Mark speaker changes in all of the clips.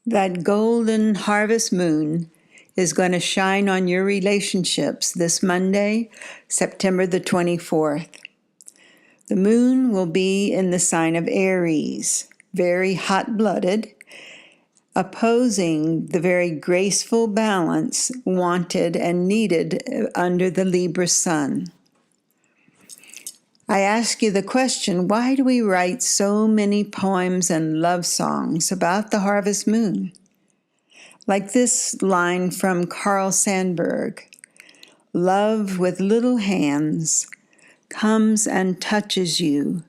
Speaker 1: That golden harvest moon is going to shine on your relationships this Monday, September the 24th. The moon will be in the sign of Aries, very hot-blooded, opposing the very graceful balance wanted and needed under the Libra sun. I ask you the question, why do we write so many poems and love songs about the harvest moon? Like this line from Carl Sandburg, "Love with little hands comes and touches you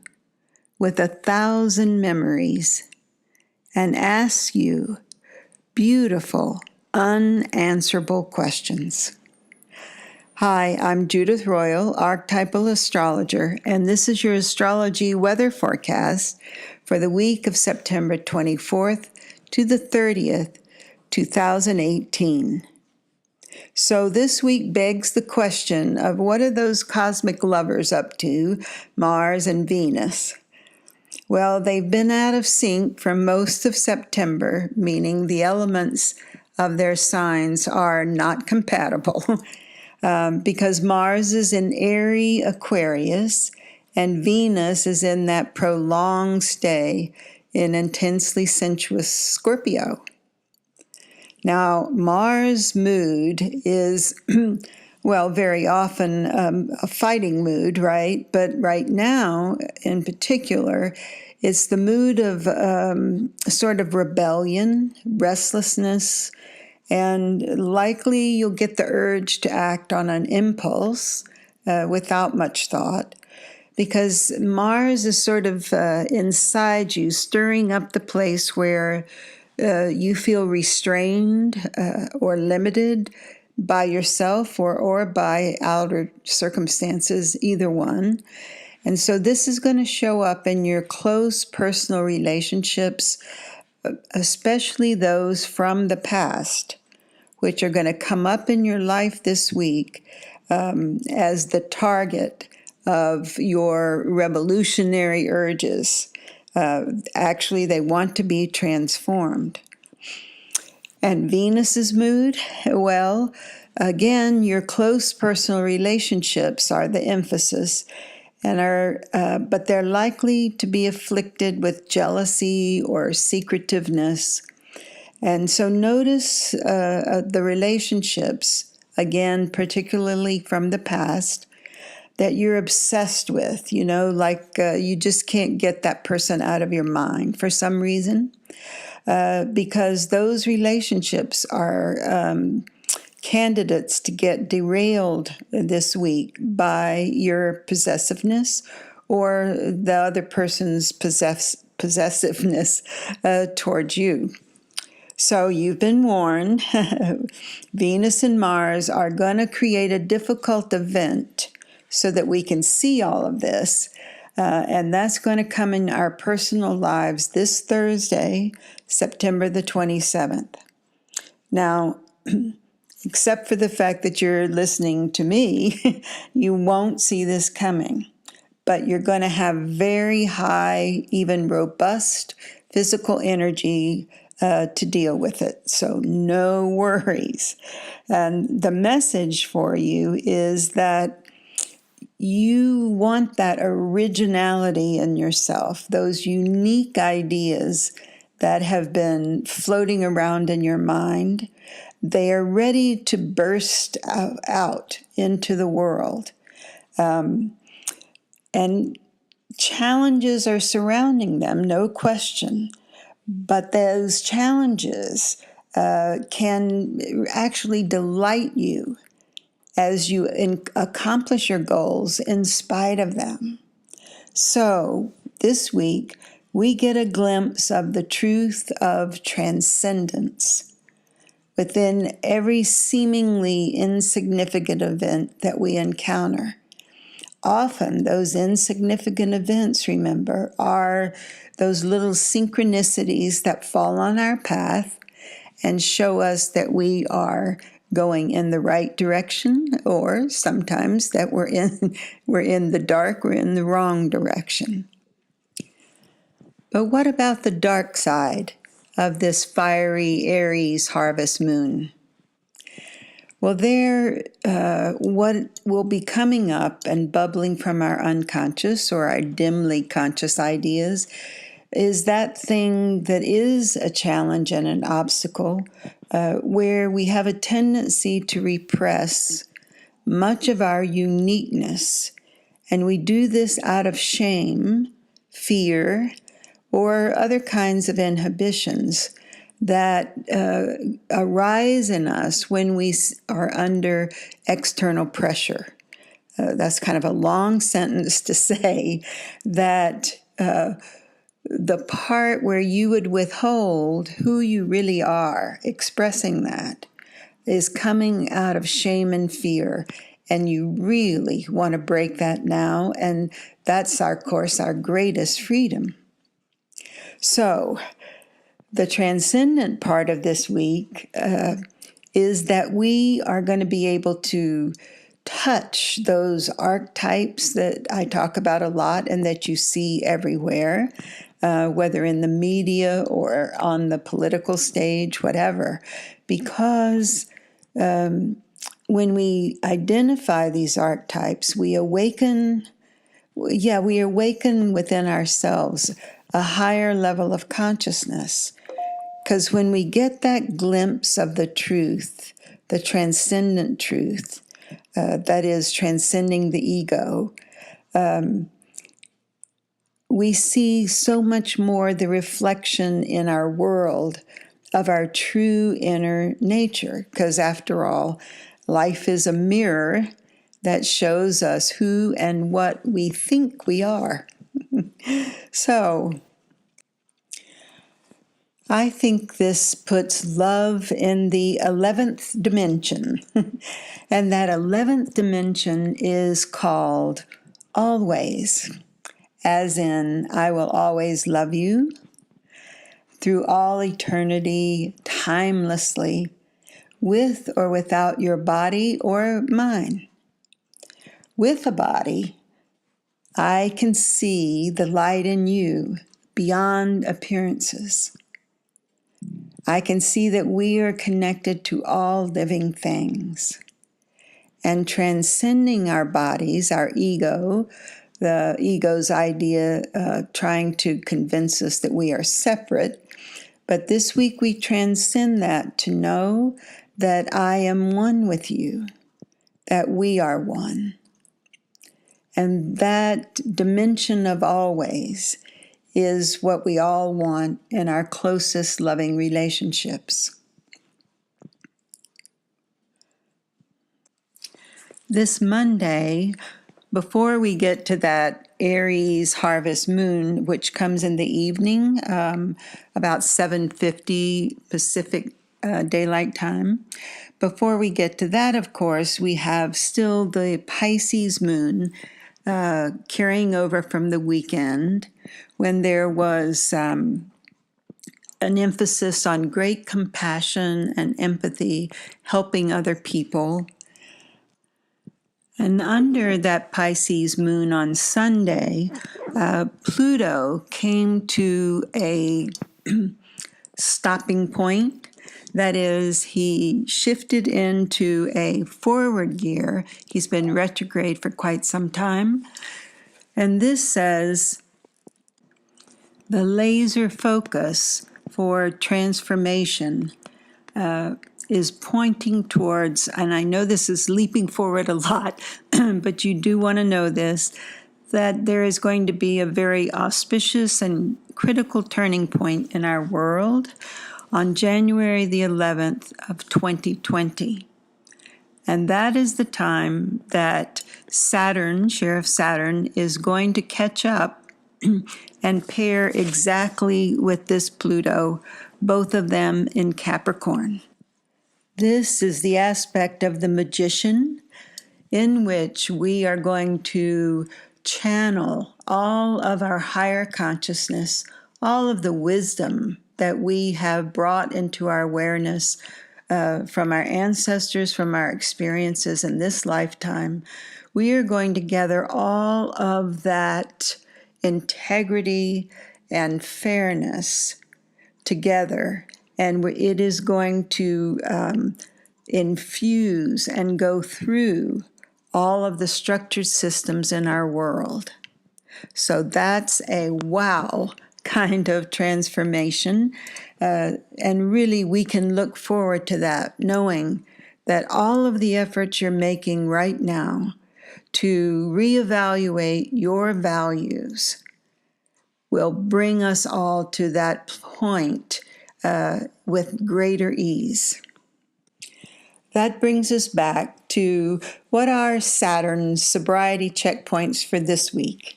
Speaker 1: with 1,000 memories and asks you beautiful, unanswerable questions." Hi, I'm Judith Royal, archetypal astrologer, and this is your astrology weather forecast for the week of September 24th to the 30th, 2018. So this week begs the question of what are those cosmic lovers up to, Mars and Venus? Well, they've been out of sync for most of September, meaning the elements of their signs are not compatible. Because Mars is in airy Aquarius and Venus is in that prolonged stay in intensely sensuous Scorpio. Now, Mars' mood is, well, very often a fighting mood, right? But right now, in particular, it's the mood of sort of rebellion, restlessness, and likely you'll get the urge to act on an impulse without much thought, because Mars is sort of inside you, stirring up the place where you feel restrained or limited by yourself or by outer circumstances, either one. And so this is going to show up in your close personal relationships, especially those from the past, which are going to come up in your life this week as the target of your revolutionary urges. Actually, they want to be transformed. And Venus's mood, well, again, your close personal relationships are the emphasis, and but they're likely to be afflicted with jealousy or secretiveness. And so notice the relationships, again, particularly from the past, that you're obsessed with, like you just can't get that person out of your mind for some reason, because those relationships are candidates to get derailed this week by your possessiveness or the other person's possessiveness towards you. So you've been warned. Venus and Mars are going to create a difficult event so that we can see all of this. And that's going to come in our personal lives this Thursday, September the 27th. Now, except for the fact that you're listening to me, you won't see this coming. But you're going to have very high, even robust physical energy to deal with it. So no worries. And the message for you is that you want that originality in yourself, those unique ideas that have been floating around in your mind. They are ready to burst out into the world. And challenges are surrounding them, no question. But those challenges can actually delight you as you accomplish your goals in spite of them. So this week, we get a glimpse of the truth of transcendence within every seemingly insignificant event that we encounter. Often those insignificant events, remember, are those little synchronicities that fall on our path and show us that we are going in the right direction, or sometimes that we're in the dark, we're in the wrong direction. But what about the dark side of this fiery Aries harvest moon. Well, what will be coming up and bubbling from our unconscious or our dimly conscious ideas is that thing that is a challenge and an obstacle, where we have a tendency to repress much of our uniqueness. And we do this out of shame, fear, or other kinds of inhibitions that arise in us when we are under external pressure. That's kind of a long sentence to say that the part where you would withhold who you really are, expressing that, is coming out of shame and fear. And you really want to break that now. And that's, of course, our greatest freedom. So, the transcendent part of this week is that we are going to be able to touch those archetypes that I talk about a lot and that you see everywhere, whether in the media or on the political stage, whatever, because when we identify these archetypes, we awaken within ourselves a higher level of consciousness. Because when we get that glimpse of the truth, the transcendent truth, that is transcending the ego, we see so much more the reflection in our world of our true inner nature. Because after all, life is a mirror that shows us who and what we think we are. So, I think this puts love in the 11th dimension. And that 11th dimension is called always, as in, I will always love you through all eternity, timelessly, with or without your body or mine. With a body, I can see the light in you beyond appearances. I can see that we are connected to all living things. And transcending our bodies, our ego, the ego's idea trying to convince us that we are separate. But this week we transcend that to know that I am one with you, that we are one. And that dimension of always is what we all want in our closest loving relationships. This Monday, before we get to that Aries harvest moon, which comes in the evening, about 7:50 Pacific Daylight Time, before we get to that, of course, we have still the Pisces moon carrying over from the weekend, when there was an emphasis on great compassion and empathy, helping other people. And under that Pisces moon on Sunday, Pluto came to a stopping point. That is, he shifted into a forward gear. He's been retrograde for quite some time. And this says the laser focus for transformation is pointing towards, and I know this is leaping forward a lot, but you do want to know this, that there is going to be a very auspicious and critical turning point in our world on January the 11th of 2020. And that is the time that Saturn, Sheriff Saturn, is going to catch up and pair exactly with this Pluto, both of them in Capricorn. This is the aspect of the magician in which we are going to channel all of our higher consciousness, all of the wisdom that we have brought into our awareness from our ancestors, from our experiences in this lifetime. We are going to gather all of that integrity and fairness together, and it is going to infuse and go through all of the structured systems in our world. So that's a wow kind of transformation. And really, we can look forward to that, knowing that all of the efforts you're making right now to reevaluate your values will bring us all to that point with greater ease. That brings us back to what are Saturn's sobriety checkpoints for this week.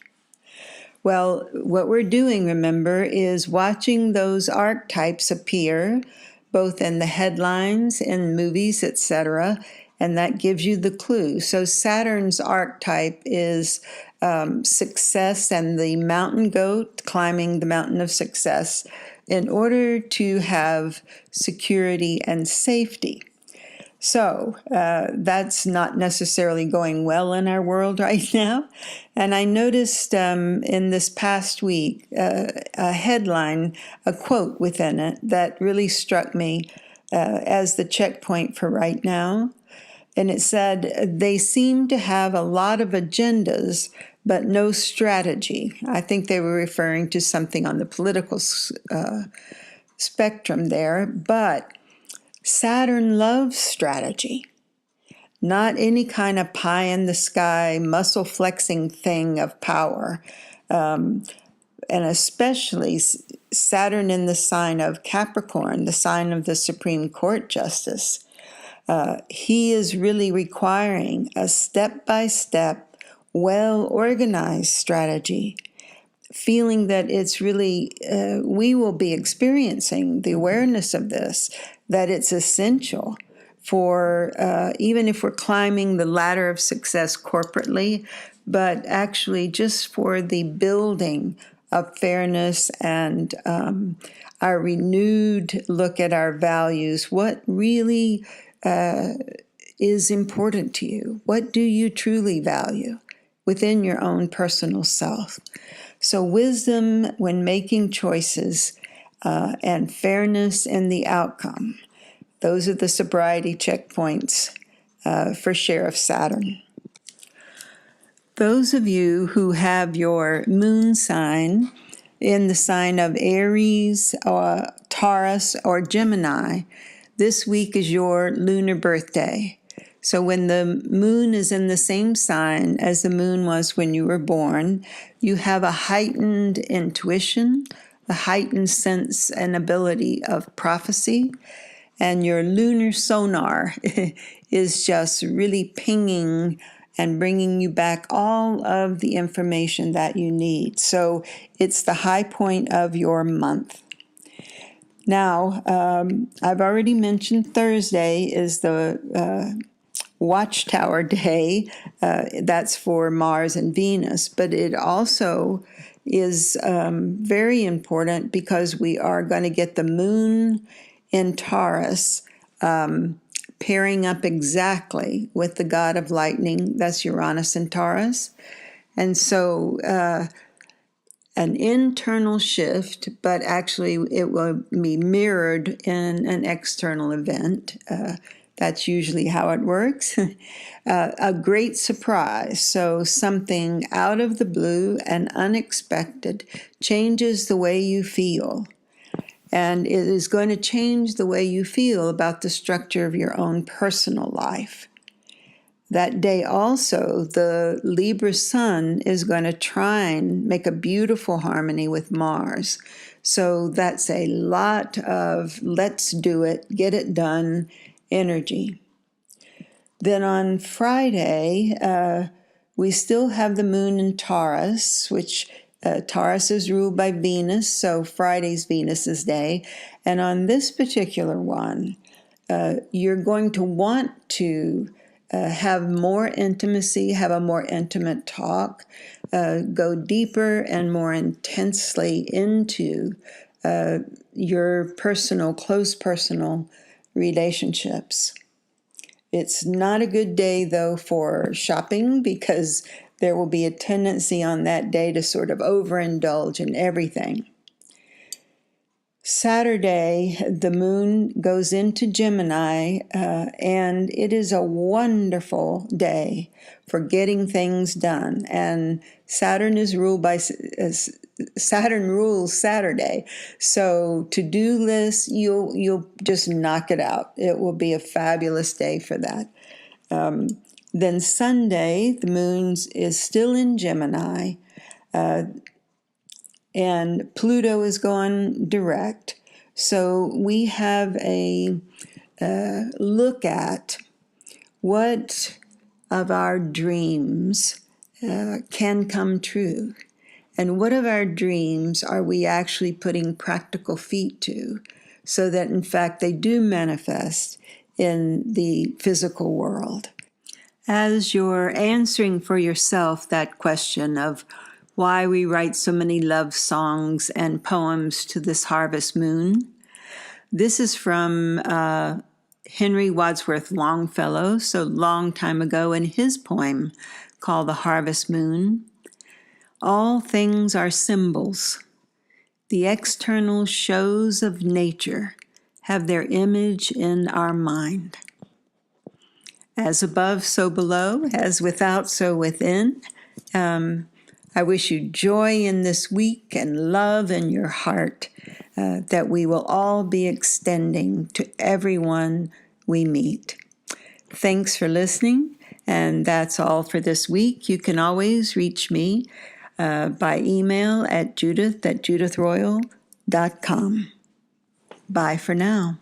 Speaker 1: Well, what we're doing, remember, is watching those archetypes appear, both in the headlines, in movies, etc., and that gives you the clue. So Saturn's archetype is success and the mountain goat climbing the mountain of success in order to have security and safety. So that's not necessarily going well in our world right now. And I noticed in this past week a headline, a quote within it that really struck me as the checkpoint for right now. And it said, they seem to have a lot of agendas, but no strategy. I think they were referring to something on the political spectrum there, but Saturn loves strategy, not any kind of pie in the sky, muscle flexing thing of power. And especially Saturn in the sign of Capricorn, the sign of the Supreme Court Justice. He is really requiring a step-by-step, well-organized strategy, feeling that it's really, we will be experiencing the awareness of this, that it's essential for, even if we're climbing the ladder of success corporately, but actually just for the building of fairness and our renewed look at our values. What really is important to you? What do you truly value within your own personal self? So wisdom when making choices and fairness in the outcome. Those are the sobriety checkpoints for Sheriff Saturn. Those of you who have your moon sign in the sign of Aries, or Taurus, or Gemini, this week is your lunar birthday. So when the moon is in the same sign as the moon was when you were born, you have a heightened intuition, a heightened sense and ability of prophecy, and your lunar sonar is just really pinging and bringing you back all of the information that you need. So it's the high point of your month. Now, I've already mentioned Thursday is the Watchtower Day. That's for Mars and Venus, but it also is very important because we are going to get the moon in Taurus pairing up exactly with the god of lightning. That's Uranus in Taurus. And so an internal shift, but actually it will be mirrored in an external event. That's usually how it works. A great surprise. So something out of the blue and unexpected changes the way you feel. And it is going to change the way you feel about the structure of your own personal life. That day also, the Libra sun is going to trine, make a beautiful harmony with Mars. So that's a lot of let's do it, get it done energy. Then on Friday, we still have the moon in Taurus, which Taurus is ruled by Venus, so Friday's Venus's day. And on this particular one, you're going to want to have more intimacy, have a more intimate talk, go deeper and more intensely into your close personal relationships. It's not a good day, though, for shopping because there will be a tendency on that day to sort of overindulge in everything. Saturday, the moon goes into Gemini, and it is a wonderful day for getting things done. And Saturn is ruled by Saturn rules Saturday, so to-do lists, you'll just knock it out. It will be a fabulous day for that. Then Sunday, the moon is still in Gemini, and Pluto is going direct. So we have a look at what of our dreams can come true, and what of our dreams are we actually putting practical feet to, so that in fact they do manifest in the physical world. As you're answering for yourself that question of why we write so many love songs and poems to this harvest moon, this is from Henry Wadsworth Longfellow, so long time ago, in his poem called The Harvest Moon. All things are symbols. The external shows of nature have their image in our mind. As above, so below, as without, so within. I wish you joy in this week and love in your heart that we will all be extending to everyone we meet. Thanks for listening, and that's all for this week. You can always reach me by email at judith@judithroyal.com. Bye for now.